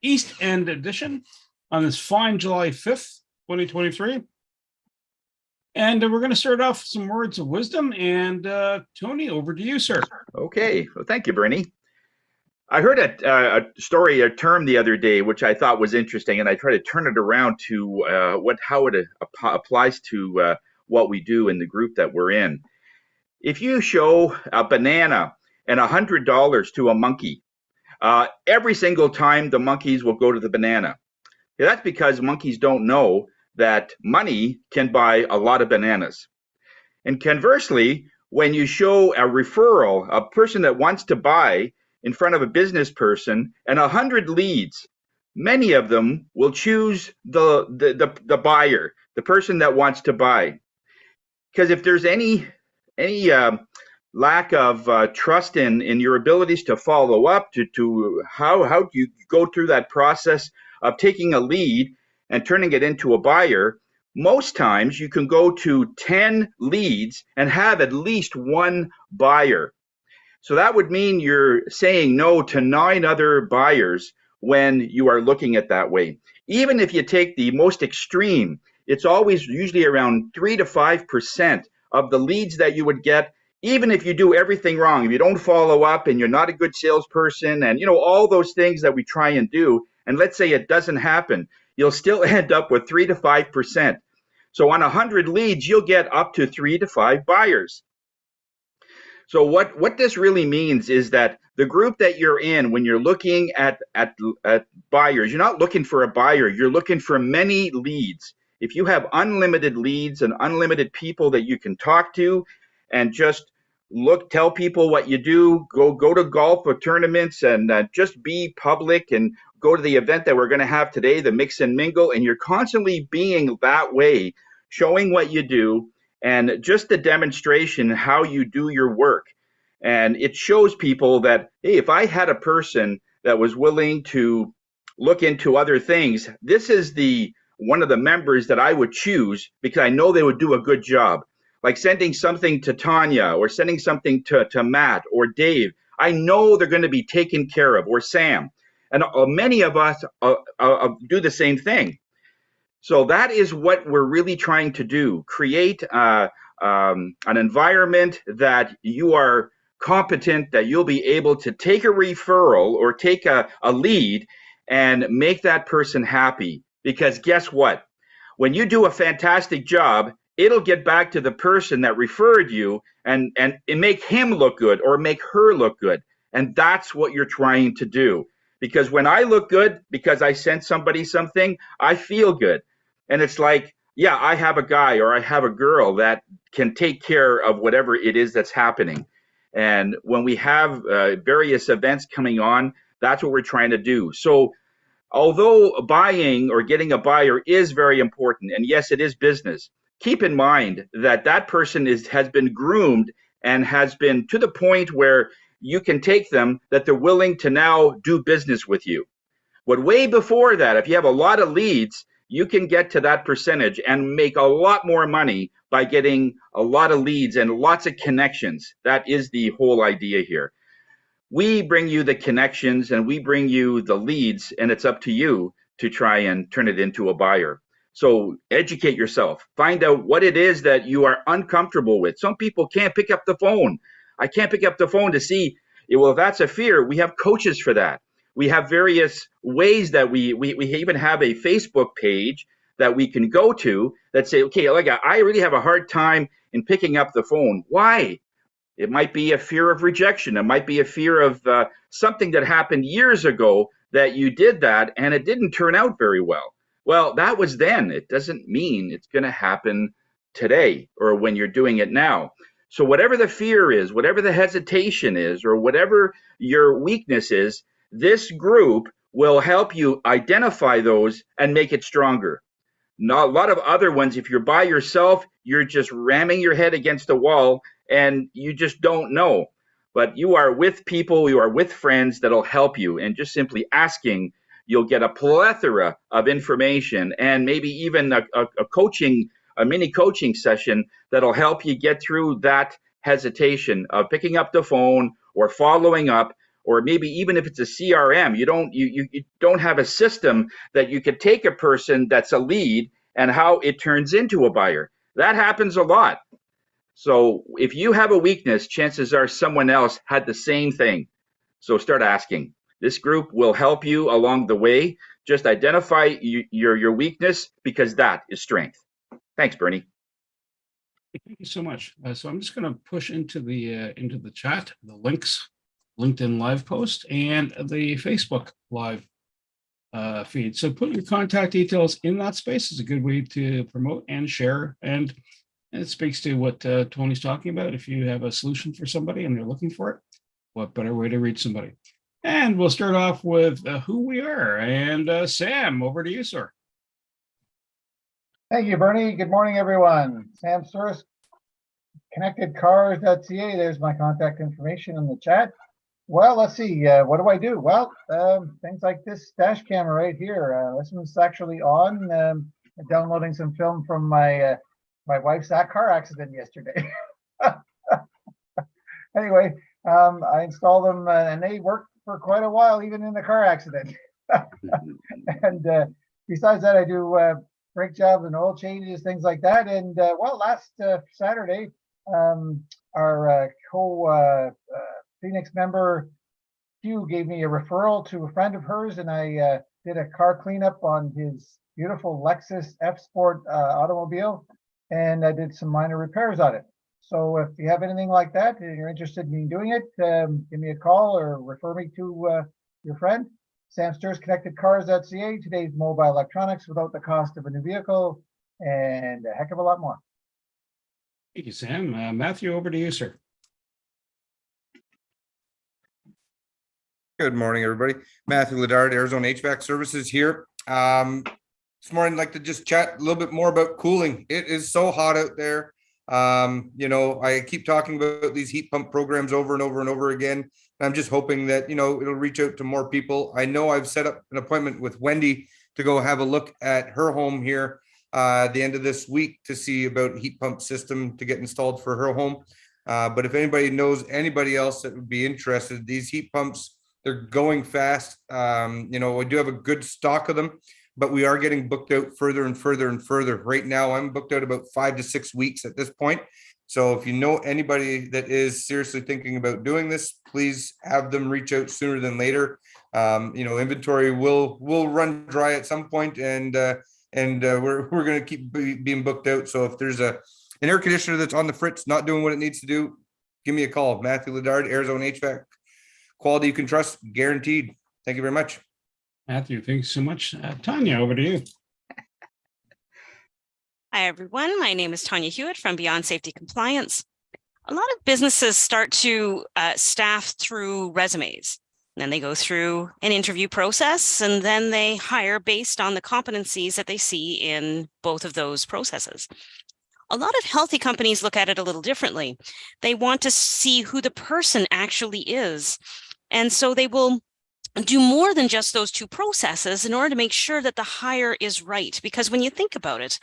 East End edition on this fine July 5th, 2023. And we're going to start off with some words of wisdom. And Tony, over to you, sir. Okay. Well, thank you, Bernie. I heard a story, a term the other day, which I thought was interesting, and I try to turn it around to how it applies to what we do in the group that we're in. If you show a banana and $100 to a monkey, every single time the monkeys will go to the banana. That's because monkeys don't know that money can buy a lot of bananas. And conversely, when you show a referral, a person that wants to buy in front of a business person and 100 leads, many of them will choose the buyer, the person that wants to buy. Because if there's any lack of trust in your abilities to follow up, to how do you go through that process of taking a lead and turning it into a buyer, most times you can go to 10 leads and have at least one buyer. So that would mean you're saying no to 9 other buyers when you are looking at that way. Even if you take the most extreme, it's always usually around 3 to 5% of the leads that you would get, even if you do everything wrong, if you don't follow up and you're not a good salesperson and all those things that we try and do, and let's say it doesn't happen, you'll still end up with 3 to 5%. So on 100 leads, you'll get up to 3 to 5 buyers. So what this really means is that the group that you're in, when you're looking at buyers, you're not looking for a buyer, you're looking for many leads. If you have unlimited leads and unlimited people that you can talk to and just tell people what you do, go to golf or tournaments and just be public and go to the event that we're going to have today, the Mix and Mingle, and you're constantly being that way, showing what you do and just the demonstration how you do your work. And it shows people that, hey, if I had a person that was willing to look into other things, this is one of the members that I would choose because I know they would do a good job. Like sending something to Tanya or sending something to Matt or Dave. I know they're going to be taken care of, or Sam. And many of us do the same thing. So that is what we're really trying to do, create an environment that you are competent, that you'll be able to take a referral or take a lead and make that person happy. Because guess what? When you do a fantastic job, it'll get back to the person that referred you and make him look good or make her look good. And that's what you're trying to do. Because when I look good, because I sent somebody something, I feel good. And it's like, yeah, I have a guy or I have a girl that can take care of whatever it is that's happening. And when we have various events coming on, that's what we're trying to do. So although buying or getting a buyer is very important, and yes, it is business, keep in mind that that person has been groomed and has been to the point where you can take them that they're willing to now do business with you. But way before that, if you have a lot of leads, you can get to that percentage and make a lot more money by getting a lot of leads and lots of connections. That is the whole idea here. We bring you the connections and we bring you the leads, and it's up to you to try and turn it into a buyer. So educate yourself. Find out what it is that you are uncomfortable with. Some people can't pick up the phone. I can't pick up the phone to see. Well, if that's a fear, we have coaches for that. We have various ways that we even have a Facebook page that we can go to that say, okay, like I really have a hard time in picking up the phone. Why? It might be a fear of rejection. It might be a fear of something that happened years ago that you did that and it didn't turn out very well. Well, that was then. It doesn't mean it's going to happen today or when you're doing it now. So whatever the fear is, whatever the hesitation is, or whatever your weakness is, this group will help you identify those and make it stronger. Not a lot of other ones, if you're by yourself, you're just ramming your head against the wall and you just don't know. But you are with people, you are with friends that'll help you. And just simply asking, you'll get a plethora of information and maybe even a mini coaching session that'll help you get through that hesitation of picking up the phone or following up or maybe even if it's a CRM, you don't have a system that you could take a person that's a lead and how it turns into a buyer. That happens a lot. So if you have a weakness, chances are someone else had the same thing. So start asking. This group will help you along the way. Just identify your weakness, because that is strength. Thanks, Bernie. Thank you so much. So I'm just going to push into the chat the links, LinkedIn live post and the Facebook live feed. So put your contact details in that space is a good way to promote and share. And it speaks to what Tony's talking about. If you have a solution for somebody and they're looking for it, what better way to reach somebody? And we'll start off with who we are. And Sam, over to you, sir. Thank you, Bernie. Good morning, everyone. Sam Sturz, connectedcars.ca. There's my contact information in the chat. Well, let's see. What do I do? Well, things like this dash camera right here. This one's actually on. Downloading some film from my wife's car accident yesterday. Anyway, I installed them and they worked for quite a while, even in the car accident. And besides that, I do brake jobs and oil changes, things like that. And well, last Saturday, our Phoenix member Hugh gave me a referral to a friend of hers, and I did a car cleanup on his beautiful Lexus F Sport automobile, and I did some minor repairs on it. So if you have anything like that and you're interested in doing it, give me a call or refer me to your friend. Sam Sturz, connectedcars.ca, today's mobile electronics without the cost of a new vehicle, and a heck of a lot more. Thank you, Sam. Matthew, over to you, sir. Good morning, everybody. Matthew Ledard, Arizona HVAC Services here. This morning, I'd like to just chat a little bit more about cooling. It is so hot out there. You know, I keep talking about these heat pump programs over and over and over again. I'm just hoping that, you know, it'll reach out to more people. I know I've set up an appointment with Wendy to go have a look at her home here at the end of this week to see about heat pump system to get installed for her home. But if anybody knows anybody else that would be interested, these heat pumps, they're going fast. You know, we do have a good stock of them, but we are getting booked out further and further and further. Right now, I'm booked out about 5 to 6 weeks at this point. So if you know anybody that is seriously thinking about doing this, please have them reach out sooner than later. You know, inventory will run dry at some point, and we're going to keep being booked out. So if there's an air conditioner that's on the fritz, not doing what it needs to do, give me a call. Matthew Ledard, Arizona HVAC. Quality you can trust, guaranteed. Thank you very much. Matthew, thanks so much. Tanya, over to you. Hi, everyone. My name is Tanya Hewitt from Beyond Safety Compliance. A lot of businesses start to staff through resumes. And then they go through an interview process, and then they hire based on the competencies that they see in both of those processes. A lot of healthy companies look at it a little differently. They want to see who the person actually is. And so they will do more than just those two processes in order to make sure that the hire is right. Because when you think about it,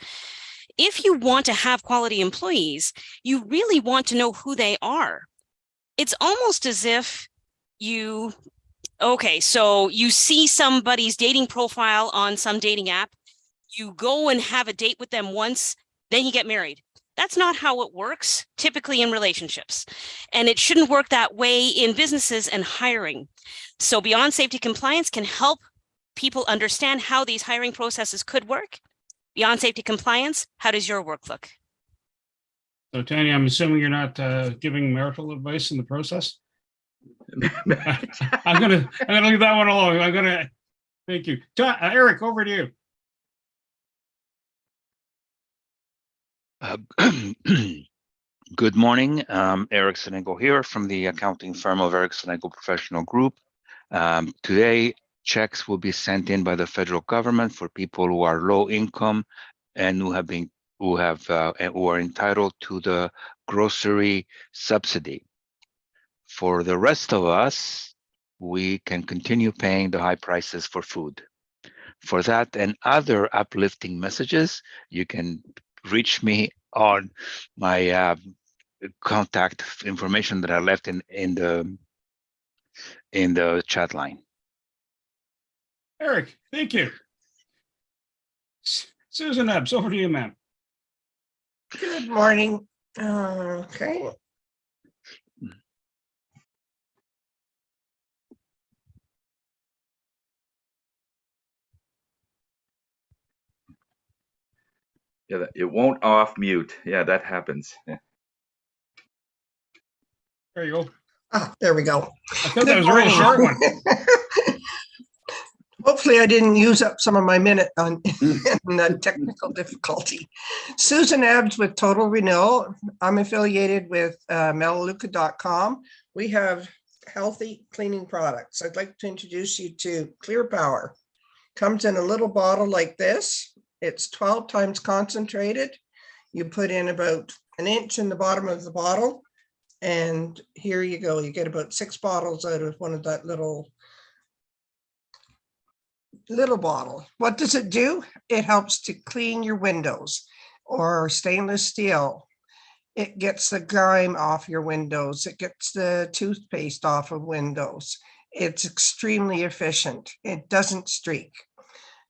if you want to have quality employees, you really want to know who they are. It's almost as if so you see somebody's dating profile on some dating app, you go and have a date with them once, then you get married. That's not how it works typically in relationships. And it shouldn't work that way in businesses and hiring. So Beyond Safety Compliance can help people understand how these hiring processes could work. Beyond Safety Compliance, how does your work look? So Tanya, I'm assuming you're not giving marital advice in the process? I'm gonna leave that one alone. Thank you. Eric, over to you. Good morning. Eric Senego here from the accounting firm of Eric Senego Professional Group. Today, checks will be sent in by the federal government for people who are low income and who are entitled to the grocery subsidy. For the rest of us, we can continue paying the high prices for food. For that and other uplifting messages, you can reach me on my contact information that I left in the in the chat line. Eric, thank you. Susan Ebbs, over to you, ma'am. Good morning. Okay. Yeah, it won't off mute. Yeah, that happens. Yeah. There you go. Ah, there we go. I thought that was a real short one. Hopefully I didn't use up some of my minute on the technical difficulty. Susan Ebbs with Total Renewal. I'm affiliated with Melaleuca.com. We have healthy cleaning products. I'd like to introduce you to Clear Power. Comes in a little bottle like this. It's 12 times concentrated. You put in about an inch in the bottom of the bottle. And here you go. You get about 6 bottles out of one of that little bottle. What does it do? It helps to clean your windows or stainless steel. It gets the grime off your windows. It gets the toothpaste off of windows. It's extremely efficient. It doesn't streak.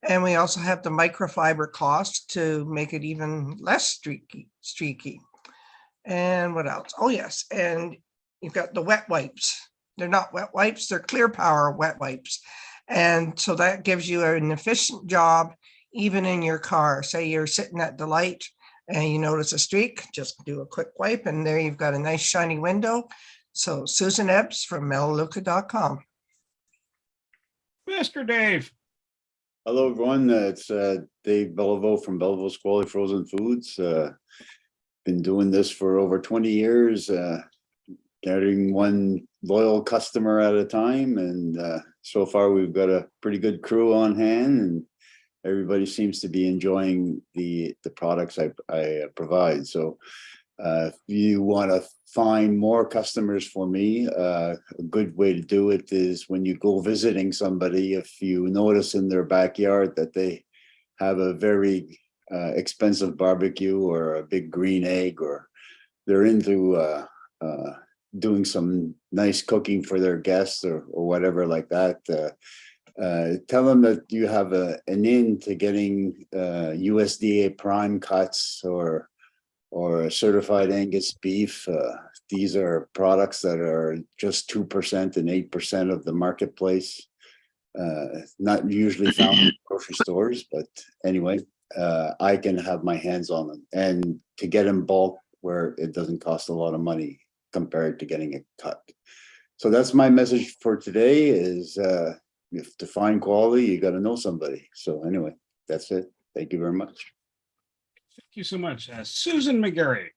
And we also have the microfiber cloth to make it even less streaky. And what else? Oh, yes. And you've got the wet wipes. They're not wet wipes. They're Clear Power wet wipes. And so that gives you an efficient job, even in your car. Say you're sitting at the light and you notice a streak, just do a quick wipe and there you've got a nice shiny window. So Susan Ebbs from Melaleuca.com. Mr. Dave. Hello, everyone. It's Dave Bellevaux from Belleville's Quality Frozen Foods. Been doing this for over 20 years, getting one loyal customer at a time. And so far, we've got a pretty good crew on hand, and everybody seems to be enjoying the products I provide. So if you want to find more customers for me, a good way to do it is when you go visiting somebody, if you notice in their backyard that they have a very expensive barbecue or a big green egg, or they're into doing some nice cooking for their guests or whatever like that, tell them that you have an in to getting USDA prime cuts or certified Angus beef. These are products that are just 2% and 8% of the marketplace. Not usually found in grocery stores, but anyway, I can have my hands on them, and to get in bulk where it doesn't cost a lot of money compared to getting it cut. So that's my message for today is if to find quality, you got to know somebody. So anyway, that's it. Thank you very much. Thank you so much. Susan McGarry.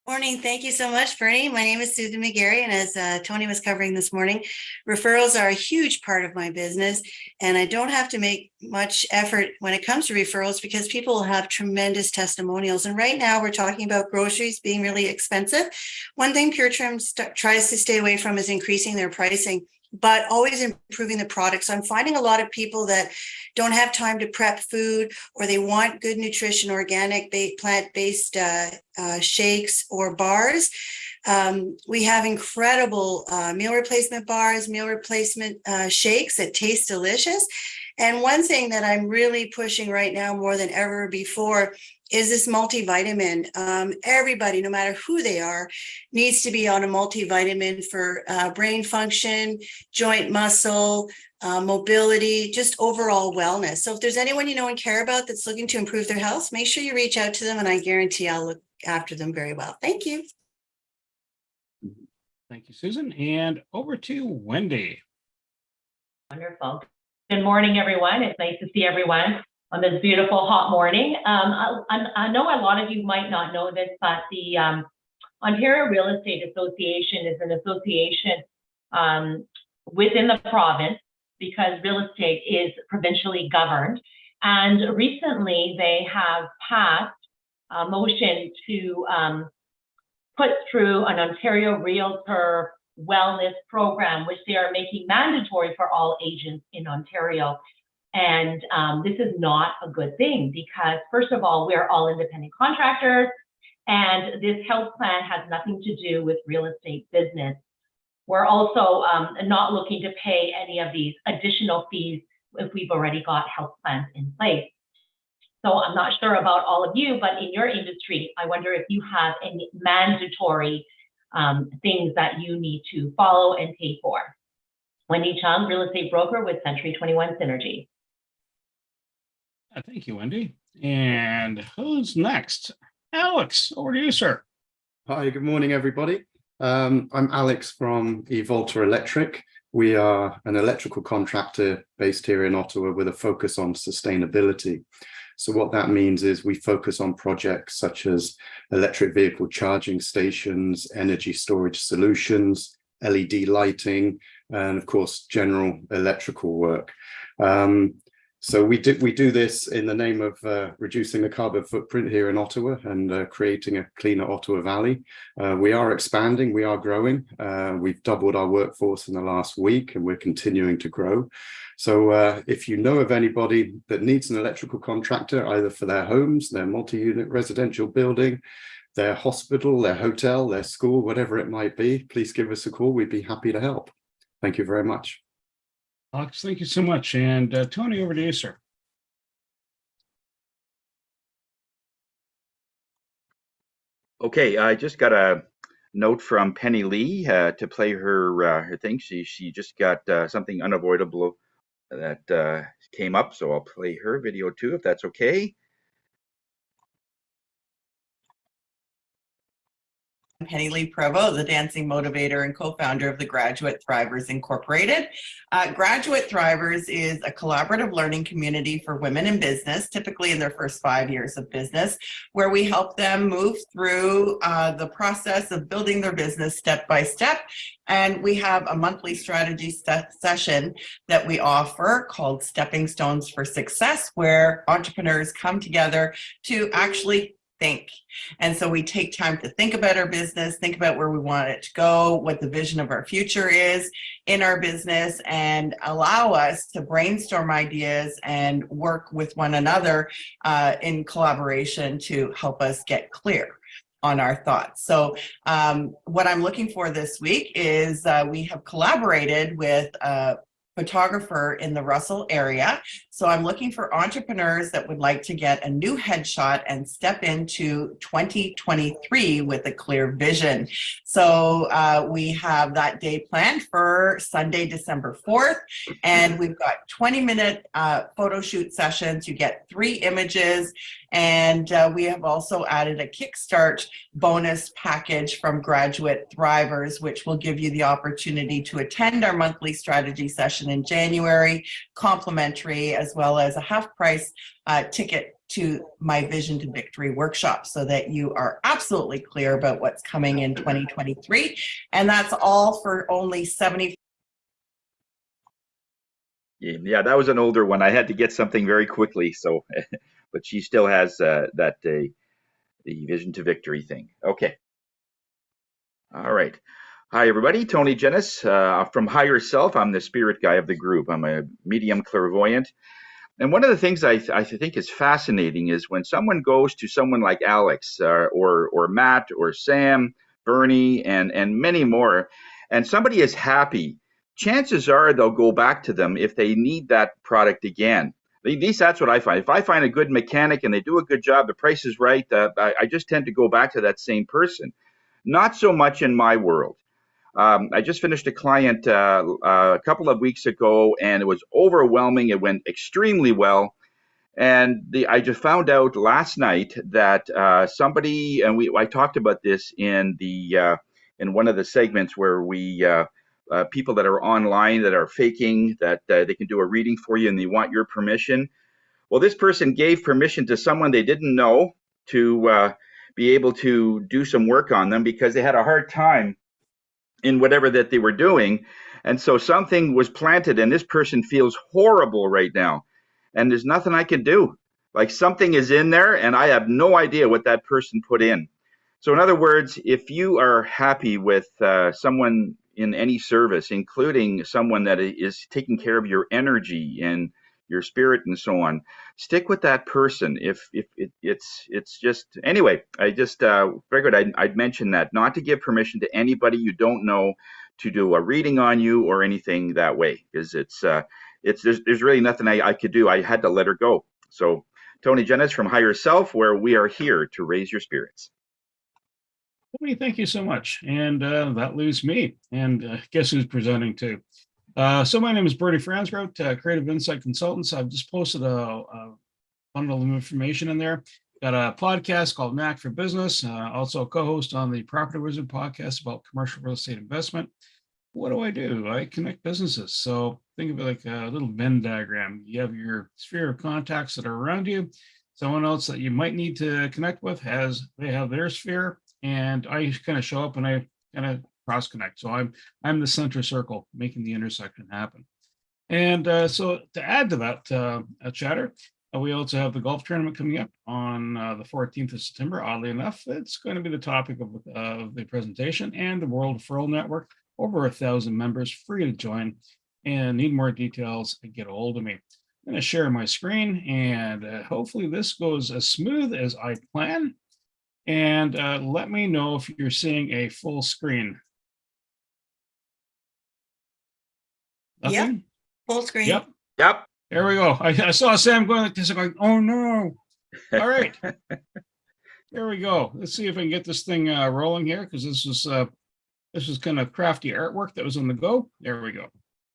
Morning. Thank you so much, Bernie. My name is Susan McGarry, and as Tony was covering this morning, referrals are a huge part of my business, and I don't have to make much effort when it comes to referrals because people have tremendous testimonials. And right now we're talking about groceries being really expensive. One thing Pure Trim tries to stay away from is increasing their pricing, but always improving the product. So I'm finding a lot of people that don't have time to prep food, or they want good nutrition, organic, plant-based shakes or bars. We have incredible meal replacement bars, meal replacement shakes that taste delicious. And one thing that I'm really pushing right now more than ever before is this multivitamin. Everybody, no matter who they are, needs to be on a multivitamin for brain function, joint muscle, mobility, just overall wellness. So if there's anyone you know and care about that's looking to improve their health, make sure you reach out to them, and I guarantee I'll look after them very well. Thank you. Thank you, Susan. And over to Wendy. Wonderful. Good morning, everyone. It's nice to see everyone on this beautiful hot morning. I know a lot of you might not know this, but the Ontario Real Estate Association is an association within the province because real estate is provincially governed. And recently they have passed a motion to put through an Ontario Realtor Wellness Program, which they are making mandatory for all agents in Ontario. And this is not a good thing because, first of all, we're all independent contractors, and this health plan has nothing to do with real estate business. we're also not looking to pay any of these additional fees if we've already got health plans in place. So I'm not sure about all of you, but in your industry, I wonder if you have any mandatory things that you need to follow and pay for. Wendy Chung, real estate broker with Century 21 Synergy. Thank you, Wendy. And who's next? Alex, over to you, sir. Hi, good morning, everybody. I'm Alex from Evolta Electric. We are an electrical contractor based here in Ottawa with a focus on sustainability. So what that means is we focus on projects such as electric vehicle charging stations, energy storage solutions, LED lighting, and of course, general electrical work. So we do this in the name of reducing the carbon footprint here in Ottawa and creating a cleaner Ottawa Valley. We are expanding, we are growing. We've doubled our workforce in the last week and we're continuing to grow. So if you know of anybody that needs an electrical contractor, either for their homes, their multi-unit residential building, their hospital, their hotel, their school, whatever it might be, please give us a call. We'd be happy to help. Thank you very much. Alex, thank you so much. And Tony, over to you, sir. Okay, I just got a note from Penny Lee to play her thing. She just got something unavoidable that came up, so I'll play her video too, if that's okay. Penny Lee Prevost, the dancing motivator and co-founder of the Graduate Thrivers Incorporated. Graduate Thrivers is a collaborative learning community for women in business, typically in their first 5 years of business, where we help them move through the process of building their business step by step. And we have a monthly strategy session that we offer called Stepping Stones for Success, where entrepreneurs come together to actually think. And so we take time to think about our business, think about where we want it to go, what the vision of our future is in our business, and allow us to brainstorm ideas and work with one another in collaboration to help us get clear on our thoughts. So what I'm looking for this week is we have collaborated with a photographer in the Russell area. So I'm looking for entrepreneurs that would like to get a new headshot and step into 2023 with a clear vision. So we have that day planned for Sunday, December 4th, and we've got 20-minute photo shoot sessions. You get 3 images, and we have also added a Kickstart bonus package from Graduate Thrivers, which will give you the opportunity to attend our monthly strategy session in January, complimentary, as well as a half-price ticket to my Vision to Victory workshop, so that you are absolutely clear about what's coming in 2023. And that's all for only $70. Yeah, that was an older one. I had to get something very quickly, so but she still has the Vision to Victory thing. Okay. All right. Hi, everybody. Tony Jennis from Higher Self. I'm the spirit guy of the group. I'm a medium clairvoyant. And one of the things I think is fascinating is when someone goes to someone like Alex or Matt or Sam, Bernie, and many more, and somebody is happy, chances are they'll go back to them if they need that product again. At least that's what I find. If I find a good mechanic and they do a good job, the price is right, I just tend to go back to that same person. Not so much in my world. I just finished a client a couple of weeks ago, and it was overwhelming. It went extremely well. And I just found out last night that somebody, and I talked about this in one of the segments where we people that are online that are faking that they can do a reading for you and they want your permission. Well, this person gave permission to someone they didn't know to be able to do some work on them because they had a hard time in whatever that they were doing. And so something was planted and this person feels horrible right now. And there's nothing I can do. Like something is in there and I have no idea what that person put in. So in other words, if you are happy with someone in any service, including someone that is taking care of your energy and your spirit and so on, stick with that person. If it's just anyway, I just figured I'd mention that, not to give permission to anybody you don't know to do a reading on you or anything that way, because there's really nothing I could do. I had to let her go. So Tony Jennis from Higher Self, where we are here to raise your spirits. Tony, thank you so much. And that leaves me. And guess who's presenting too? So my name is Bertie Fransgrout, Creative Insight Consultants. I've just posted a bundle of information in there. Got a podcast called Knack for Business. Also a co-host on the Property Wizard podcast about commercial real estate investment. What do? I connect businesses. So think of it like a little Venn diagram. You have your sphere of contacts that are around you. Someone else that you might need to connect with they have their sphere, and I kind of show up and I kind of cross connect. So I'm the center circle, making the intersection happen. And so to add to that chatter, we also have the golf tournament coming up on the 14th of September. Oddly enough, it's going to be the topic of the presentation, and the World Referral Network. Over 1,000 members, free to join. And need more details, get a hold of me. I'm going to share my screen, and hopefully this goes as smooth as I plan. And let me know if you're seeing a full screen. Nothing? Yep. Full screen. Yep. There we go. I saw Sam going like this. I'm like, oh no. All right. There we go. Let's see if I can get this thing rolling here, because this was kind of crafty artwork that was on the go. There we go.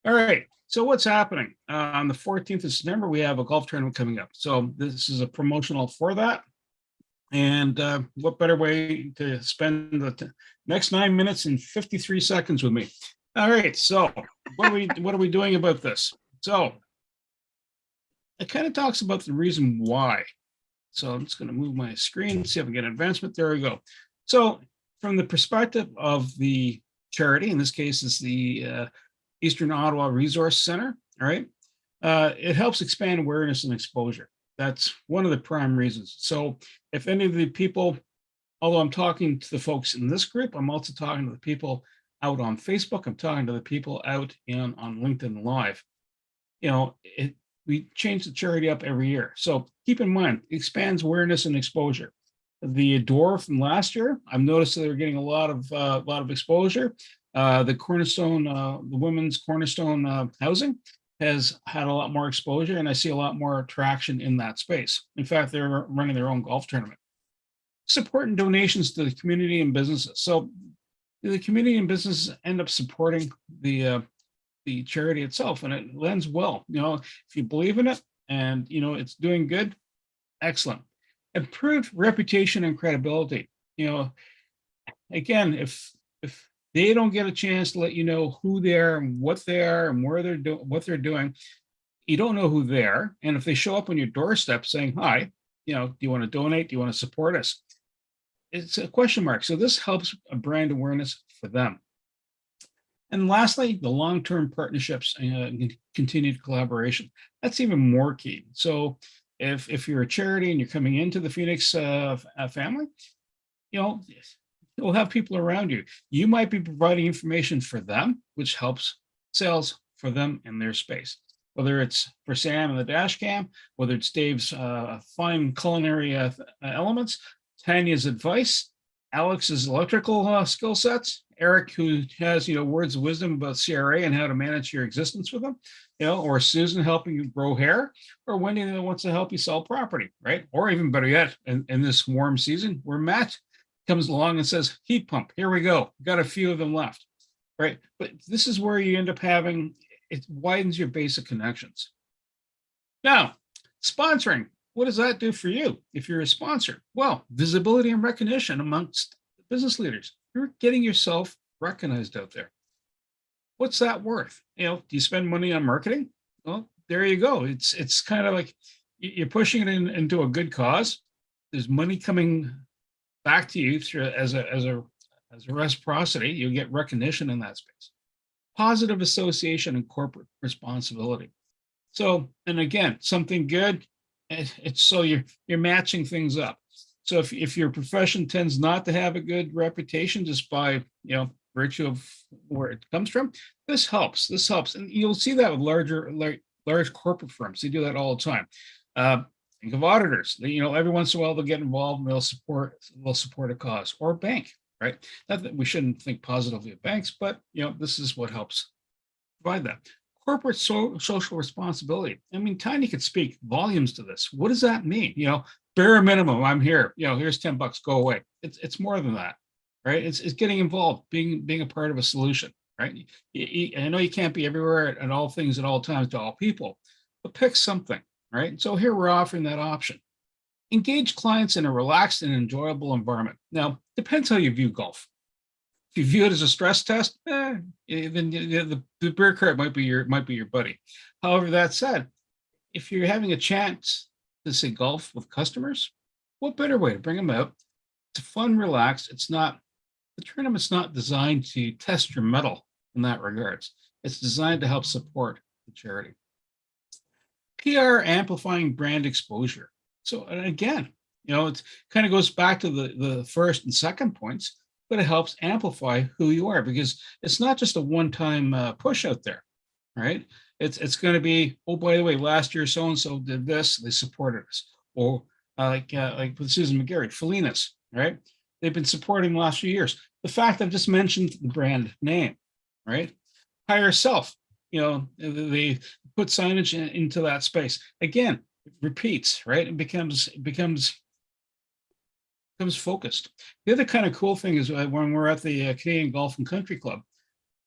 All right. So what's happening? On the 14th of September, we have a golf tournament coming up. So this is a promotional for that. And what better way to spend the next 9 minutes and 53 seconds with me? All right. So what are we doing about this? So it kind of talks about the reason why. So I'm just going to move my screen, see if I get advancement. There we go. So from the perspective of the charity, in this case, it's the Eastern Ottawa Resource Center, all right? It helps expand awareness and exposure. That's one of the prime reasons. So if any of the people, although I'm talking to the folks in this group, I'm also talking to the people out on Facebook. I'm talking to the people out on LinkedIn Live. You know, we change the charity up every year. So keep in mind, it expands awareness and exposure. The door from last year, I've noticed that they're getting a lot of exposure. The Cornerstone, the women's Cornerstone housing has had a lot more exposure, and I see a lot more traction in that space. In fact, they're running their own golf tournament. Supporting donations to the community and businesses. So the community and businesses end up supporting the charity itself, and it lends well. You know, if you believe in it and you know it's doing good, excellent. Improved reputation and credibility. You know, again, if they don't get a chance to let you know who they are and what they are and where they're doing what they're doing, you don't know who they are. And if they show up on your doorstep saying, hi, you know, do you want to donate? Do you want to support us? It's a question mark. So this helps a brand awareness for them. And lastly, the long-term partnerships and continued collaboration. That's even more key. So if you're a charity and you're coming into the Phoenix family, you know, you'll have people around you. You might be providing information for them, which helps sales for them in their space. Whether it's for Sam and the dash cam, whether it's Dave's fine culinary elements, Tanya's advice, Alex's electrical skill sets, Eric, who has, you know, words of wisdom about CRA and how to manage your existence with them, you know, or Susan helping you grow hair, or Wendy that wants to help you sell property, right? Or even better yet, in this warm season, where Matt comes along and says, heat pump, here we go. Got a few of them left, right? But this is where you end up having, it widens your base of connections. Now, sponsoring, what does that do for you if you're a sponsor? Well, visibility and recognition amongst business leaders. You're getting yourself recognized out there. What's that worth? You know, do you spend money on marketing? Well, there you go. It's kind of like you're pushing it into a good cause. There's money coming back to you through as a reciprocity. You get recognition in that space. Positive association and corporate responsibility. So, and again, something good. It's so you're matching things up. So if your profession tends not to have a good reputation just by, you know, virtue of where it comes from, this helps. And you'll see that with large corporate firms, they do that all the time. Think of auditors. Every once in a while they'll get involved and they'll support a cause, or a bank, right? Not that we shouldn't think positively of banks, but this is what helps provide that. Corporate social responsibility. I mean, Tiny could speak volumes to this. What does that mean? Bare minimum, I'm here. Here's $10, go away. It's more than that, right? It's getting involved, being a part of a solution, right? I know you can't be everywhere at all things at all times to all people, but pick something, right? So here we're offering that option. Engage clients in a relaxed and enjoyable environment. Now, depends how you view golf. If you view it as a stress test, then the beer cart might be your buddy. However, that said, if you're having a chance to say golf with customers, what better way to bring them out? It's fun, relaxed. The tournament's not designed to test your mettle in that regards. It's designed to help support the charity. PR amplifying brand exposure. So, and again, it kind of goes back to the first and second points, but it helps amplify who you are, because it's not just a one-time push out there, right? It's going to be, oh, by the way, last year so-and-so did this, they supported us. Or like with Susan McGarry, Felinas, right? They've been supporting the last few years. The fact I've just mentioned the brand name, right? Higher self, they put signage into that space. Again, it repeats, right? It becomes focused. The other kind of cool thing is when we're at the Canadian Golf and Country Club,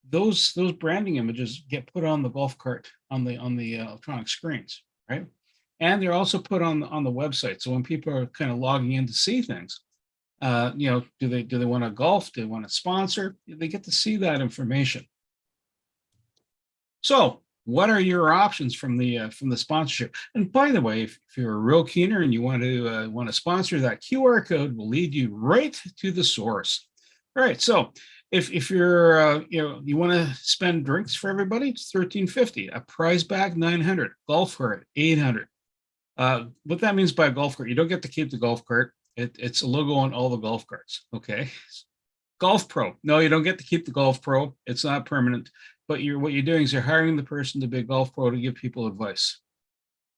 those branding images get put on the golf cart on the electronic screens, right? And they're also put on the website. So when people are kind of logging in to see things, do they want to golf? Do they want to sponsor? They get to see that information. So what are your options from the sponsorship? And by the way, if you're a real keener and you want to sponsor, that QR code will lead you right to the source. All right. So if you're you want to spend drinks for everybody, it's $13.50. A prize bag $900. Golf cart $800. What that means by a golf cart, you don't get to keep the golf cart. It's a logo on all the golf carts. Okay. Golf Pro. No, you don't get to keep the Golf Pro. It's not permanent. But what you're doing is you're hiring the person to be a golf pro to give people advice.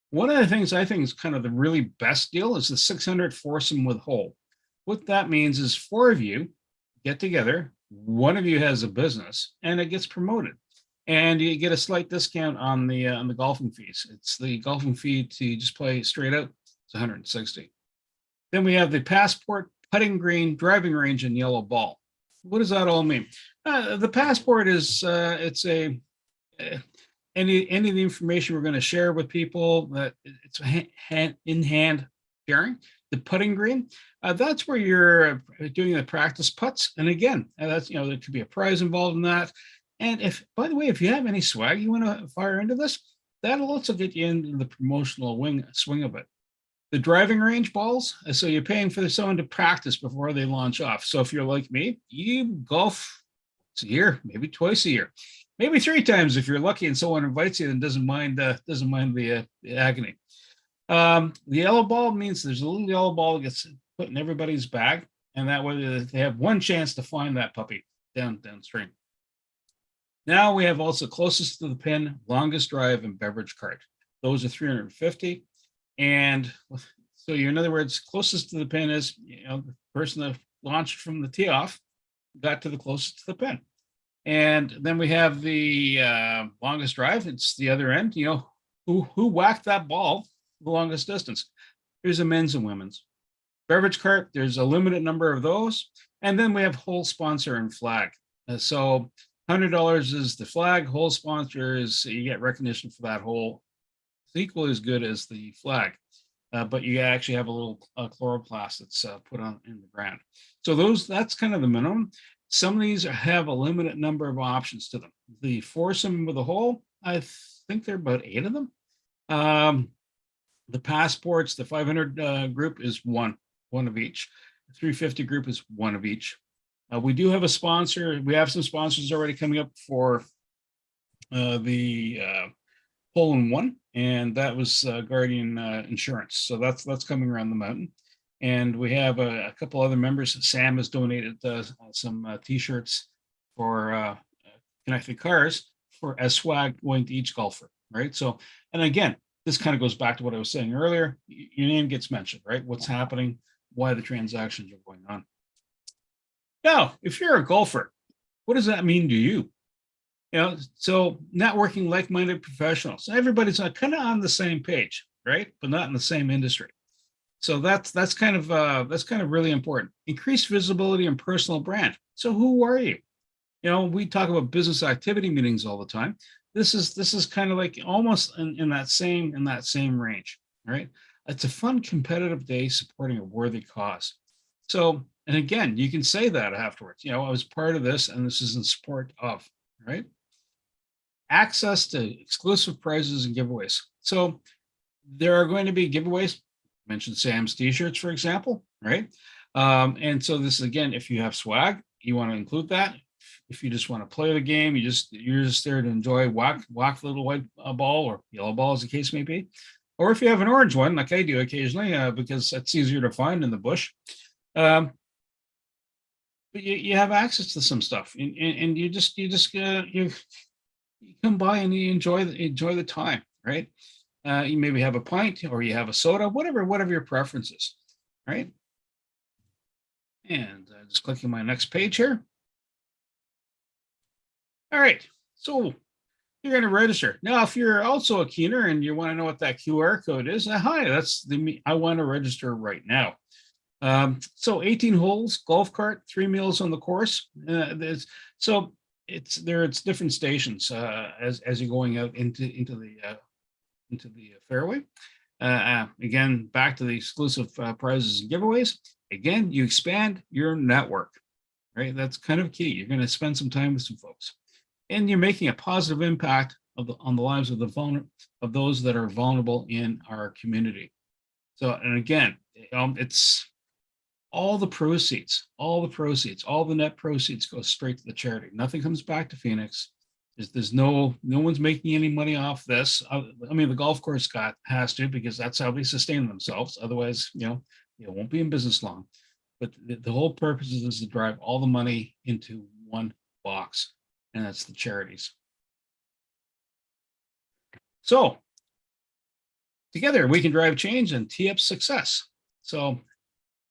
One of the things I think is kind of the really best deal is the 600 foursome with hole. What that means is 4 of you get together, one of you has a business, and it gets promoted. And you get a slight discount on the golfing fees. It's the golfing fee to just play straight out. It's $160. Then we have the passport, putting green, driving range, and yellow ball. What does that all mean? The passport is it's any of the information we're going to share with people, that it's hand in hand sharing. The putting green, that's where you're doing the practice putts. And again, that's there could be a prize involved in that. And if, by the way, if you have any swag you want to fire into this, that'll also get you into the promotional swing of it. The driving range balls, so you're paying for someone to practice before they launch off. So if you're like me, you golf once a year, maybe twice a year, maybe 3 times if you're lucky and someone invites you and doesn't mind the agony. The yellow ball means there's a little yellow ball that gets put in everybody's bag, and that way they have one chance to find that puppy downstream. Now we have also closest to the pin, longest drive, and beverage cart. Those are $350. And so in other words, closest to the pin is, the person that launched from the tee off got to the closest to the pin. And then we have the longest drive. It's the other end, who whacked that ball the longest distance. There's a men's and women's. Beverage cart, there's a limited number of those. And then we have whole sponsor and flag. So $100 is the flag. Whole sponsor is, you get recognition for that hole. It's equally as good as the flag, but you actually have a little chloroplast that's put on in the ground. So that's kind of the minimum. Some of these have a limited number of options to them. The foursome with a hole, I think there are about 8 of them. The passports, the 500 group is one of each. The 350 group is one of each. We do have a sponsor. We have some sponsors already coming up for the hole-in-one, and that was Guardian Insurance. So that's coming around the mountain. And we have a couple other members. Sam has donated some T-shirts for Connected Cars as swag going to each golfer. right? So, and again, this kind of goes back to what I was saying earlier. Your name gets mentioned, right? What's happening, why the transactions are going on. Now, if you're a golfer, what does that mean to you? So networking like-minded professionals. Everybody's kind of on the same page, right? But not in the same industry. So that's kind of really important. Increased visibility and personal brand. So who are you? We talk about business activity meetings all the time. This is kind of like almost in that same range, right? It's a fun, competitive day supporting a worthy cause. So, and again, you can say that afterwards. I was part of this, and this is in support of, right? Access to exclusive prizes and giveaways. So there are going to be giveaways. I mentioned Sam's t-shirts, for example, right? And so this is, again, if you have swag, you want to include that. If you just want to play the game, you're just there to enjoy whack the little white ball or yellow ball, as the case may be. Or if you have an orange one, like I do occasionally, because that's easier to find in the bush. But you have access to some stuff, and you come by and you enjoy the time, right? You maybe have a pint or you have a soda, whatever your preference is, right? And just clicking my next page here. All right, so you're going to register. Now, if you're also a keener and you want to know what that QR code is, hi, that's I want to register right now. So 18 holes, golf cart, 3 meals on the course. So it's different stations as you're going out into the fairway. Again, back to the exclusive prizes and giveaways. Again, you expand your network, right? That's kind of key. You're going to spend some time with some folks, and you're making a positive impact on the lives of those that are vulnerable in our community. So, and again, it's all the net proceeds go straight to the charity. Nothing comes back to Phoenix. There's no one's making any money off this. I mean, the golf course has to, because that's how they sustain themselves. Otherwise, it won't be in business long. But the whole purpose is to drive all the money into one box, and that's the charities. So together we can drive change and tee up success. So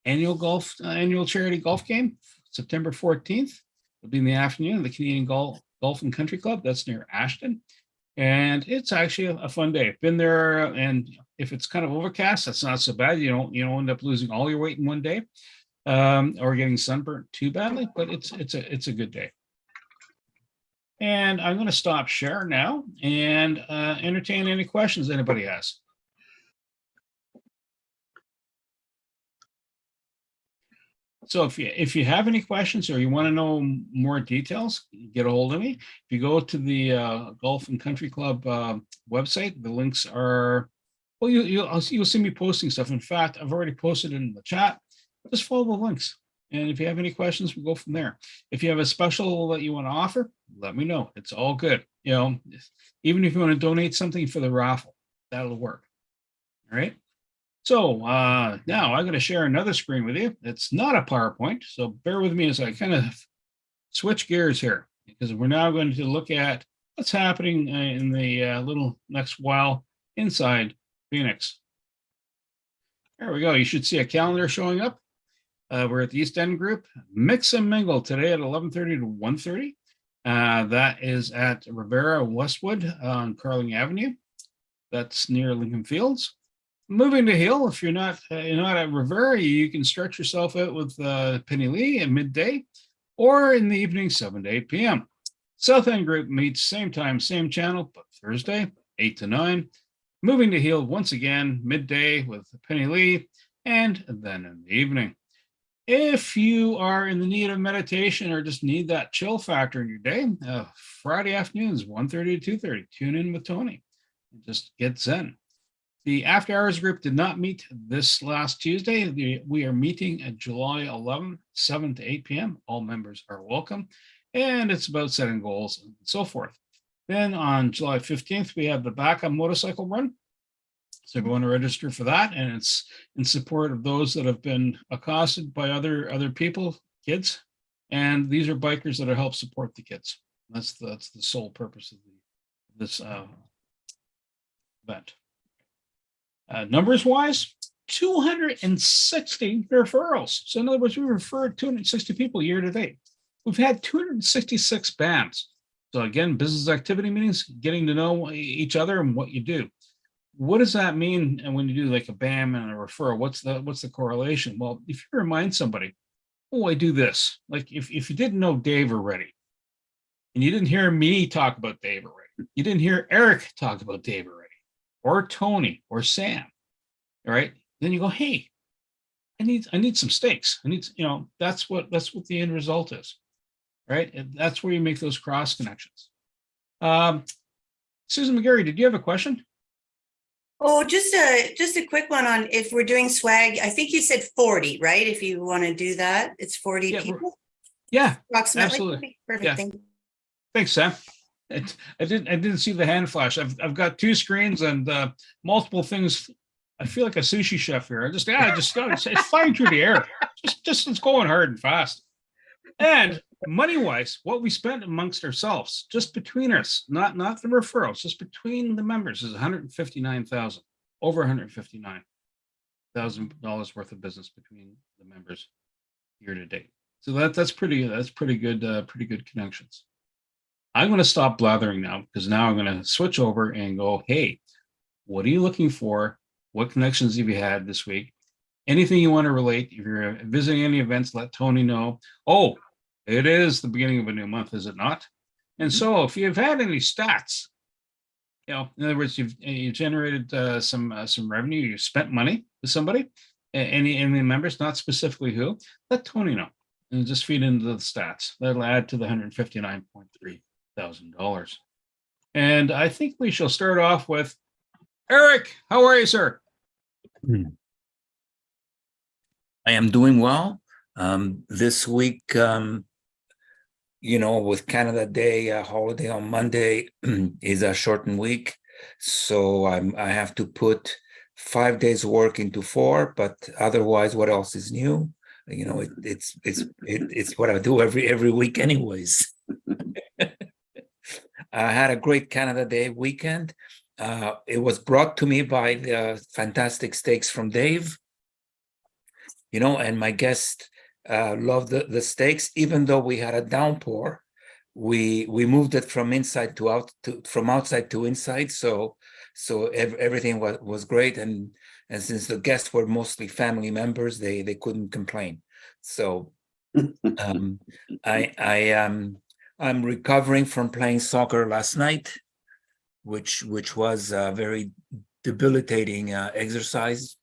annual charity golf game, September 14th. It'll be in the afternoon at the Canadian Golf and Country Club. That's near Ashton. And it's actually a fun day. Been there, and if it's kind of overcast, that's not so bad. You don't end up losing all your weight in one day, or getting sunburnt too badly, but it's a good day. And I'm going to stop share now and entertain any questions anybody has. So if you have any questions or you want to know more details, get a hold of me. If you go to the Golf and Country Club website, the links are, well, you'll see me posting stuff. In fact, I've already posted it in the chat. Just follow the links. And if you have any questions, we'll go from there. If you have a special that you want to offer, let me know. It's all good. Even if you want to donate something for the raffle, that'll work. All right. So now I'm going to share another screen with you. It's not a PowerPoint, so bear with me as I kind of switch gears here, because we're now going to look at what's happening in the little next while inside Phoenix. There we go. You should see a calendar showing up. We're at the East End Group. Mix and Mingle today at 11:30 to 1:30. That is at Rivera Westwood on Carling Avenue. That's near Lincoln Fields. Moving to Hill, if you're not at Rivera, you can stretch yourself out with Penny Lee at midday, or in the evening, 7 to 8 p.m. South End Group meets same time, same channel, but Thursday, 8 to 9. Moving to Hill once again, midday with Penny Lee, and then in the evening. If you are in the need of meditation or just need that chill factor in your day, Friday afternoons, 1:30 to 2:30, tune in with Tony and just get zen. The After Hours group did not meet this last Tuesday. We are meeting at July 11th, 7 to 8 p.m. All members are welcome, and it's about setting goals and so forth. Then on July 15th, we have the backup motorcycle run. So if you want to register for that, and it's in support of those that have been accosted by other people, kids, and these are bikers that are help support the kids. That's the sole purpose of this event. Numbers wise, 260 referrals. So in other words, we referred 260 people year to date. We've had 266 BAMs. So again, business activity meetings, getting to know each other and what you do. What does that mean? And when you do like a BAM and a referral, what's the correlation? Well, if you remind somebody, oh, I do this. Like if you didn't know Dave already, and you didn't hear me talk about Dave already, you didn't hear Eric talk about Dave already, or Tony or Sam, all right? Then you go, hey, I need some steaks. I need, that's what the end result is, right? And that's where you make those cross connections. Susan McGarry, did you have a question? Oh, just a quick one on if we're doing swag. I think you said 40, right? If you want to do that, it's 40 people. Yeah, Approximately. absolutely. Perfect. Yeah. Thank you. Thanks, Sam. I didn't see the hand flash. I've got two screens and multiple things. I feel like a sushi chef here. It's flying through the air. Just it's going hard and fast. And money-wise, what we spent amongst ourselves, just between us, not the referrals, just between the members, is $159,000, over $159,000 worth of business between the members year to date. So that's pretty good connections. I'm going to stop blathering now because now I'm going to switch over and go, hey, what are you looking for? What connections have you had this week? Anything you want to relate? If you're visiting any events, let Tony know. Oh, it is the beginning of a new month, is it not? And so if you've had any stats, in other words, you've generated some revenue, you spent money with somebody, any members, not specifically who, let Tony know and just feed into the stats. That'll add to the $159,300. And I think we shall start off with Eric. How are you, sir? I am doing well. This week, with Canada Day holiday on Monday is a shortened week. So I have to put 5 days work into 4, but otherwise, what else is new? It's what I do every week anyways. I had a great Canada Day weekend. It was brought to me by the fantastic steaks from Dave. And my guest loved the steaks, even though we had a downpour. We moved it from inside to out, from outside to inside. So everything was great, and since the guests were mostly family members, they couldn't complain. So I'm recovering from playing soccer last night, which was a very debilitating exercise.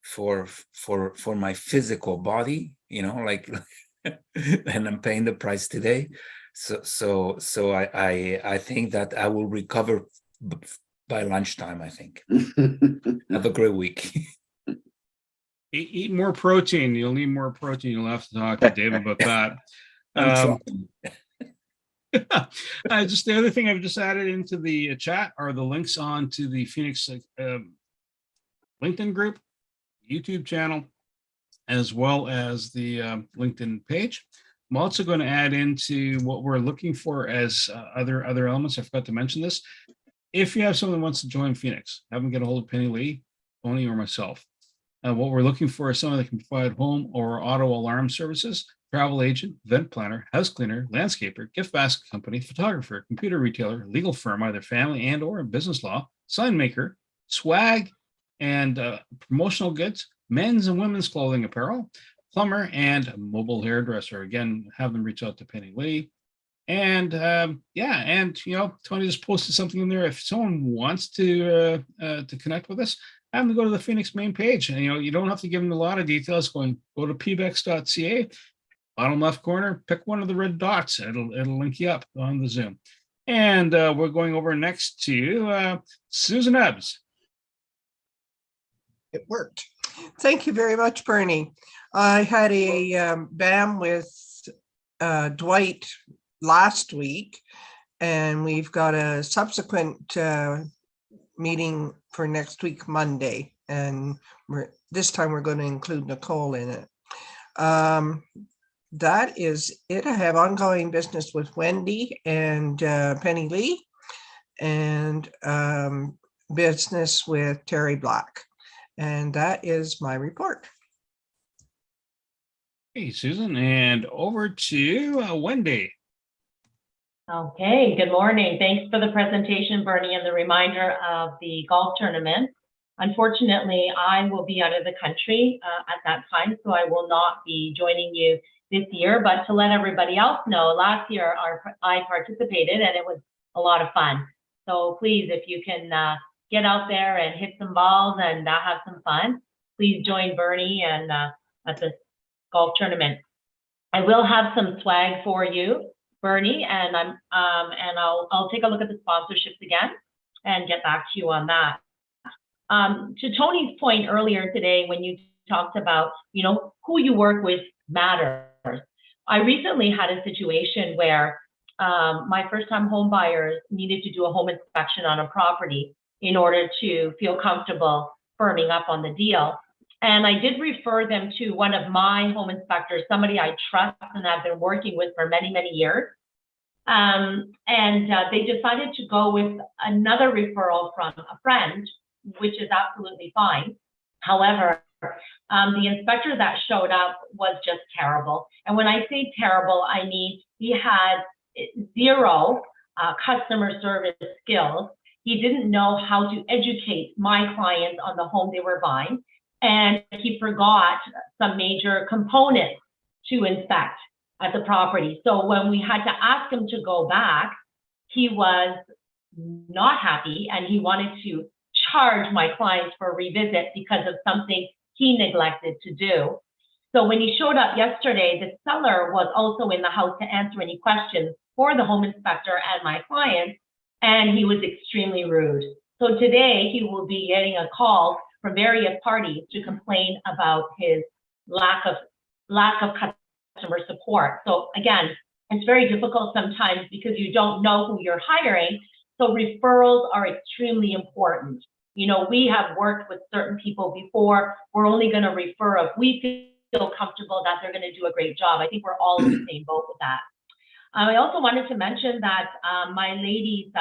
For my physical body, and I'm paying the price today. So I think that I will recover by lunchtime, I think. Have a great week. Eat more protein. You'll need more protein. You'll have to talk to Dave about that. Just the other thing I've just added into the chat are the links on to the Phoenix LinkedIn group, YouTube channel, as well as the LinkedIn page. I'm also going to add into what we're looking for as other elements. I forgot to mention this. If you have someone who wants to join Phoenix, have them get a hold of Penny Lee, Tony, or myself. What we're looking for is someone that can provide home or auto alarm services, travel agent, event planner, house cleaner, landscaper, gift basket company, photographer, computer retailer, legal firm, either family and or business law, sign maker, swag, and promotional goods, men's and women's clothing apparel, plumber, and mobile hairdresser. Again, have them reach out to Penny Lee. And Tony just posted something in there. If someone wants to connect with us, have them go to the Phoenix main page. And you don't have to give them a lot of details. Go to pbex.ca, bottom left corner, pick one of the red dots. It'll link you up on the Zoom. And we're going over next to Susan Ebbs. It worked. Thank you very much, Bernie. I had a BAM with Dwight last week, and we've got a subsequent meeting for next week, Monday. And this time we're going to include Nicole in it. That is it. I have ongoing business with Wendy and Penny Lee. and business with Terry Black. And that is my report. Hey, Susan, and over to Wendy. Okay, good morning. Thanks for the presentation, Bernie, and the reminder of the golf tournament. Unfortunately, I will be out of the country at that time, so I will not be joining you this year. But to let everybody else know, last year I participated and it was a lot of fun. So please, if you can get out there and hit some balls and have some fun, please join Bernie and at the golf tournament. I will have some swag for you, Bernie, and I'll take a look at the sponsorships again and get back to you on that. To Tony's point earlier today, when you talked about, who you work with matters. I recently had a situation where my first-time home buyers needed to do a home inspection on a property in order to feel comfortable firming up on the deal. And I did refer them to one of my home inspectors, somebody I trust and I've been working with for many, many years. They decided to go with another referral from a friend, which is absolutely fine. However, the inspector that showed up was just terrible. And when I say terrible, I mean he had zero customer service skills. He didn't know how to educate my clients on the home they were buying. And he forgot some major components to inspect at the property. So when we had to ask him to go back, he was not happy and he wanted to charge my clients for a revisit because of something he neglected to do. So when he showed up yesterday, the seller was also in the house to answer any questions for the home inspector and my client, and he was extremely rude. So today he will be getting a call from various parties to complain about his lack of customer support. So again, it's very difficult sometimes because you don't know who you're hiring. So referrals are extremely important. We have worked with certain people before. We're only going to refer if we feel comfortable that they're going to do a great job. I think we're all in the same boat with that. I also wanted to mention that my ladies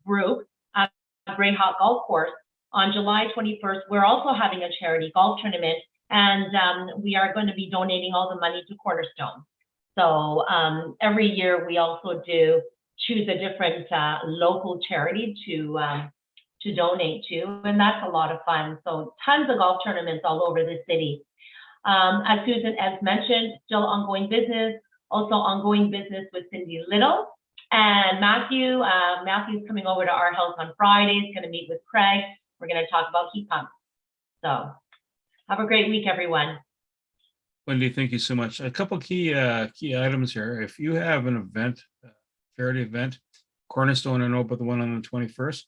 group at Greyhawk Golf Course on July 21st, we're also having a charity golf tournament, and we are going to be donating all the money to Cornerstone. So every year we also choose a different local charity to donate to, and that's a lot of fun. So tons of golf tournaments all over the city. As Susan has mentioned, still ongoing business, also ongoing business with Cindy Little. And Matthew's coming over to our house on Friday. He's going to meet with Craig. We're going to talk about heat pumps. So have a great week, everyone. Wendy, thank you so much. A couple key items here. If you have an event, charity event, Cornerstone, I know about the one on the 21st.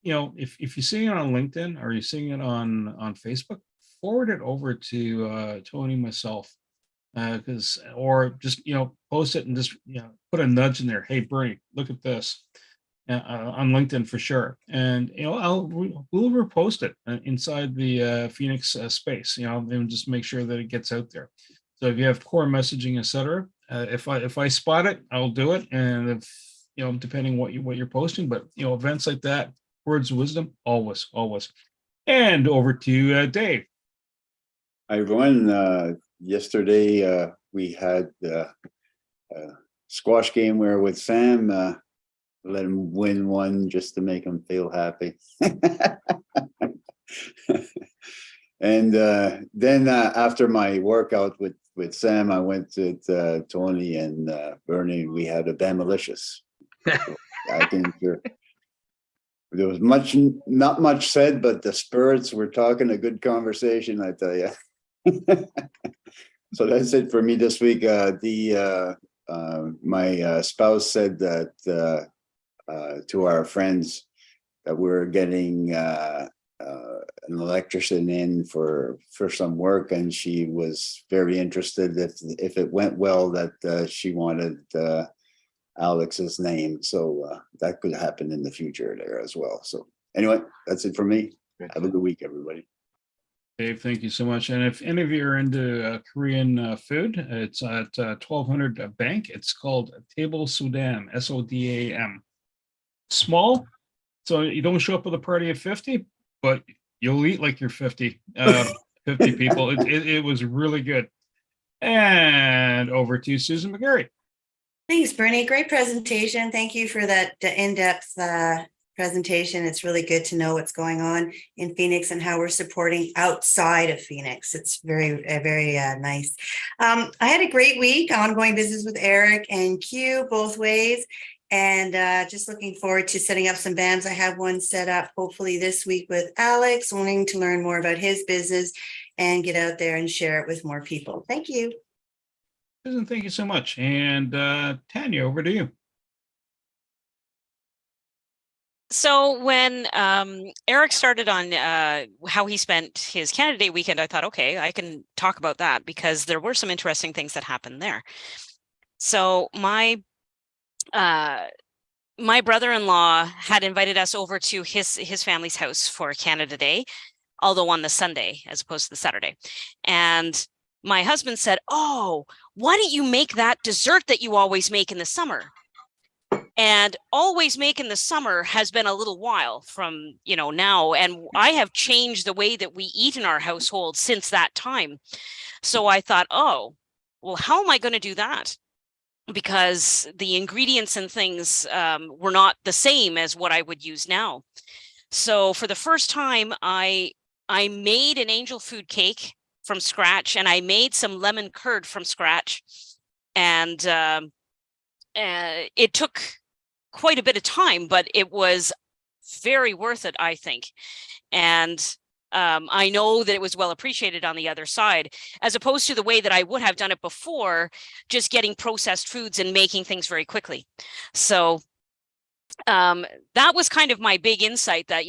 If you're seeing it on LinkedIn or you're seeing it on Facebook, forward it over to Tony, myself, or just post it and just put a nudge in there. Hey, Bernie, look at this on LinkedIn for sure, and we'll repost it inside the Phoenix space. And just make sure that it gets out there. So if you have core messaging, etc., if I spot it, I'll do it, and if depending what you're posting, but events like that. Words of wisdom, always. And over to Dave. Hi, everyone. Yesterday, we had a squash game where with Sam, let him win one just to make him feel happy. And then after my workout with Sam, I went to Tony and Bernie. We had a Bamilicious. I think there was not much said, but the spirits were talking a good conversation, I tell you. So that's it for me this week. My spouse said that to our friends that we're getting an electrician in for some work, and she was very interested if it went well that she wanted Alex's name, so that could happen in the future there as well. So anyway, that's it for me. Have a good week, everybody. Dave, thank you so much. And if any of you are into Korean food, it's at 1200 Bank. It's called Table Sodam, Sodam. Small, So you don't show up with a party of 50, but you'll eat like you're 50, 50 people. It was really good. And over to Susan McGarry. Thanks, Bernie. Great presentation. Thank you for that in-depth presentation. It's really good to know what's going on in Phoenix and how we're supporting outside of Phoenix. It's very nice. I had a great week, ongoing business with Eric and Q both ways. And just looking forward to setting up some BAMs. I have one set up hopefully this week with Alex, wanting to learn more about his business and get out there and share it with more people. Thank you. Susan, thank you so much. And Tanya, over to you. So when Eric started on how he spent his Canada Day weekend, I thought, okay, I can talk about that because there were some interesting things that happened there. So my brother-in-law had invited us over to his family's house for Canada Day, although on the Sunday as opposed to the Saturday. And my husband said, oh, why don't you make that dessert that you always make in the summer? And always make in the summer has been a little while from, now. And I have changed the way that we eat in our household since that time. So I thought, oh, well, how am I going to do that? Because the ingredients and things were not the same as what I would use now. So for the first time, I made an angel food cake from scratch, and I made some lemon curd from scratch. And it took quite a bit of time, but it was very worth it, I think. And I know that it was well appreciated on the other side, as opposed to the way that I would have done it before, just getting processed foods and making things very quickly. So that was kind of my big insight that,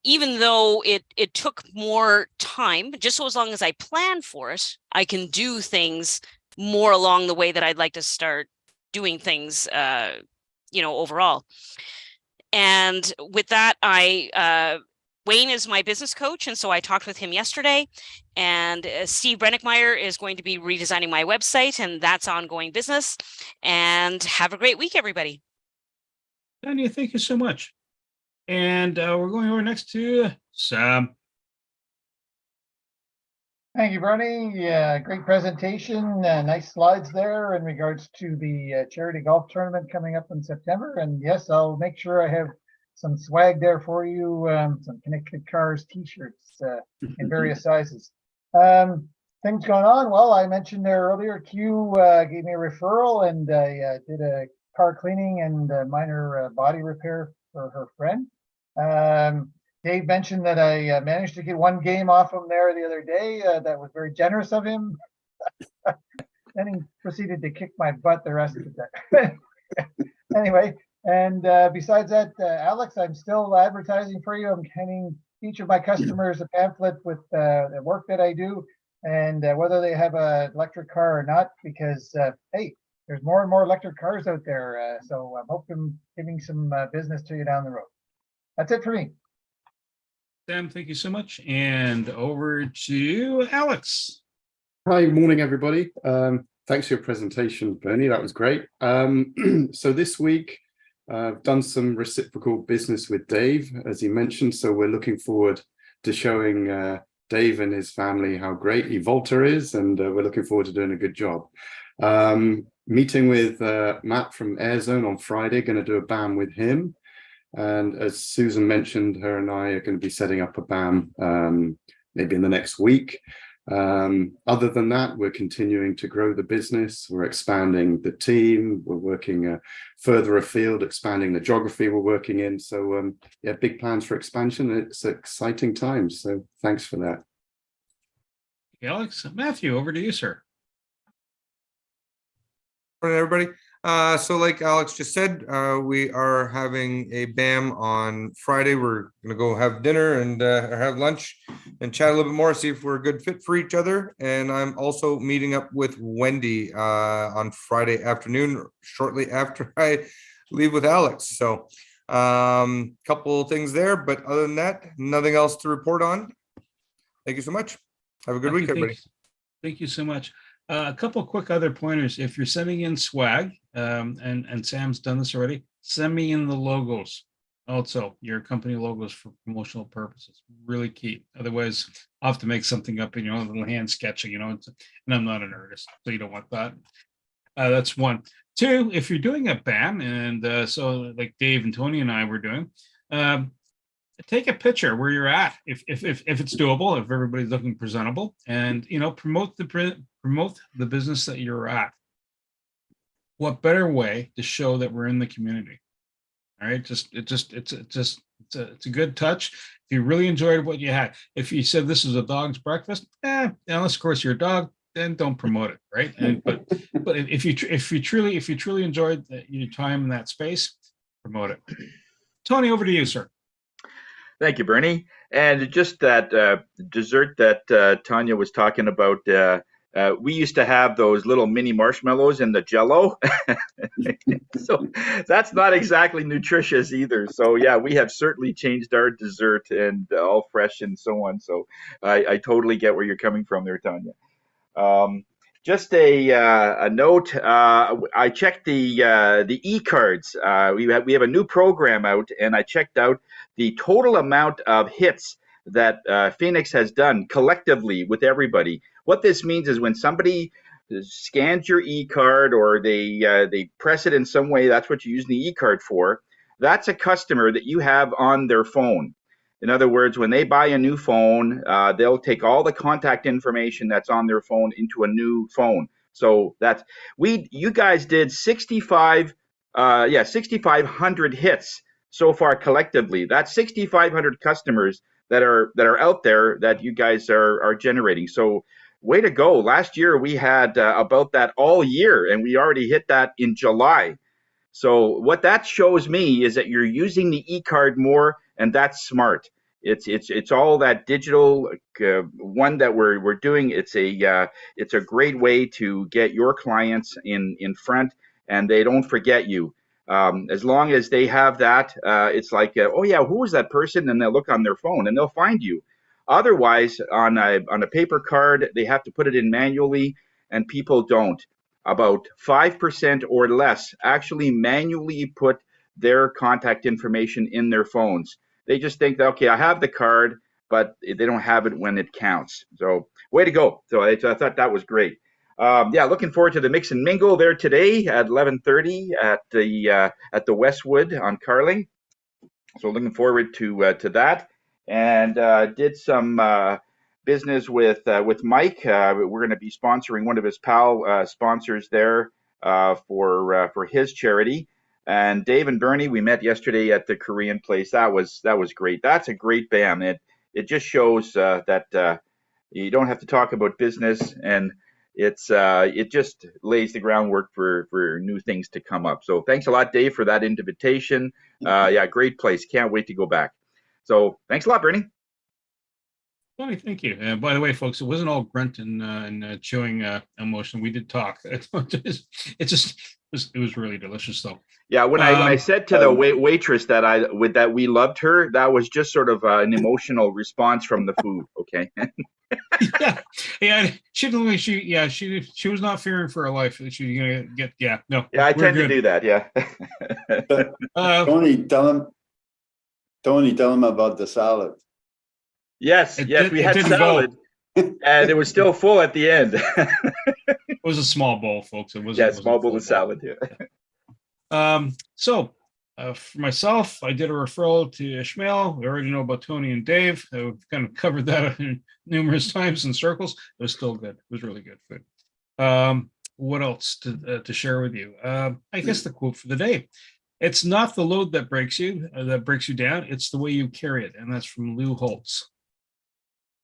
even though it took more time, just so as long as I plan for it, I can do things more along the way that I'd like to start doing things, overall. And with that, Wayne is my business coach, and so I talked with him yesterday. And Steve Brennickmeyer is going to be redesigning my website, and that's ongoing business. And have a great week, everybody. Tanya, thank you so much. And we're going over next to Sam. Thank you, Bernie. Yeah, great presentation. Nice slides there in regards to the charity golf tournament coming up in September. And yes, I'll make sure I have some swag there for you, some Connected Cars t-shirts in various sizes. Things going on. Well, I mentioned there earlier, Q gave me a referral, and I did a car cleaning and minor body repair for her friend. Dave mentioned that I managed to get one game off him there the other day. That was very generous of him. Then he proceeded to kick my butt the rest of the day. Anyway, and besides that, Alex, I'm still advertising for you. I'm handing each of my customers a pamphlet with the work that I do and whether they have an electric car or not, because, hey, there's more and more electric cars out there. So I'm hoping giving some business to you down the road. That's it for me. Sam, thank you so much. And over to Alex. Hi, morning, everybody. Thanks for your presentation, Bernie. That was great. So this week, I've done some reciprocal business with Dave, as he mentioned. So we're looking forward to showing Dave and his family how great Evolta is, and we're looking forward to doing a good job. Meeting with Matt from Airzone on Friday, going to do a BAM with him. And as Susan mentioned, her and I are going to be setting up a BAM maybe in the next week. Other than that, we're continuing to grow the business. We're expanding the team. We're working further afield, expanding the geography we're working in. So yeah, big plans for expansion. It's exciting times. So thanks for that. Alex. Matthew, over to you, sir. Morning, everybody. So like Alex just said, we are having a BAM on Friday. We're going to go have dinner and have lunch and chat a little bit more, see if we're a good fit for each other. And I'm also meeting up with Wendy on Friday afternoon, shortly after I leave with Alex. So couple things there, but other than that, nothing else to report on. Thank you so much. Have a good week, everybody. Thank you so much. A couple of quick other pointers. If you're sending in swag, and Sam's done this already, send me in the logos. Also, your company logos for promotional purposes, really key. Otherwise, I'll have to make something up in your own little hand sketching, and I'm not an artist, so you don't want that. That's one. Two, if you're doing a BAM, and so like Dave and Tony and I were doing, take a picture where you're at, if it's doable, if everybody's looking presentable, and promote the business that you're at. What better way to show that we're in the community? All right, it's a good touch. If you really enjoyed what you had, if you said this is a dog's breakfast, unless of course you're a dog, then don't promote it, right? But if you truly enjoyed your time in that space, promote it. Tony, over to you, sir. Thank you, Bernie. And just that dessert that Tanya was talking about, we used to have those little mini marshmallows in the Jell-O. So that's not exactly nutritious either. So yeah, we have certainly changed our dessert and all fresh and so on. So I totally get where you're coming from there, Tanya. Just a note. I checked the e-cards. We have a new program out, and I checked out the total amount of hits that Phoenix has done collectively with everybody. What this means is when somebody scans your e-card or they press it in some way, that's what you use the e-card for. That's a customer that you have on their phone. In other words, when they buy a new phone, they'll take all the contact information that's on their phone into a new phone. So you guys did 6,500 hits so far collectively. That's 6,500 customers that are out there that you guys are generating. So way to go. Last year we had about that all year, and we already hit that in July. So what that shows me is that you're using the e-card more, and that's smart. It's all that digital one that we're doing. It's a great way to get your clients in front, and they don't forget you. As long as they have that, it's like, oh yeah, who was that person? And they'll look on their phone and they'll find you. Otherwise, on a paper card, they have to put it in manually, and people don't. About 5% or less actually manually put their contact information in their phones. They just think that, okay, I have the card, but they don't have it when it counts. So way to go. So I thought that was great. Yeah, looking forward to the mix and mingle there today at 11:30 at the Westwood on Carling. So looking forward to that, and did some business with Mike. We're going to be sponsoring one of his pal sponsors there for his charity. And Dave and Bernie, we met yesterday at the Korean place. That was great. That's a great BAM. It just shows that you don't have to talk about business, and it just lays the groundwork for new things to come up. So thanks a lot, Dave, for that invitation. Yeah, great place. Can't wait to go back. So thanks a lot, Bernie. Tony, thank you. By the way, folks, it wasn't all grunt and chewing emotion. We did talk. It was really delicious, though. Yeah, when I said to the waitress that we loved her, that was just sort of an emotional response from the food. Okay. yeah. She was not fearing for her life. She gonna get no. Yeah, I tend to do that. Yeah. Tony, tell him about the salad. Yes, we had salad, and it was still full at the end. It was a small bowl, folks. It was small bowl of salad. Yeah. So for myself, I did a referral to Ishmael. We already know about Tony and Dave. We've kind of covered that numerous times in circles. It was still good. It was really good food. What else to share with you? I guess the quote for the day. It's not the load that breaks you down. It's the way you carry it. And that's from Lou Holtz.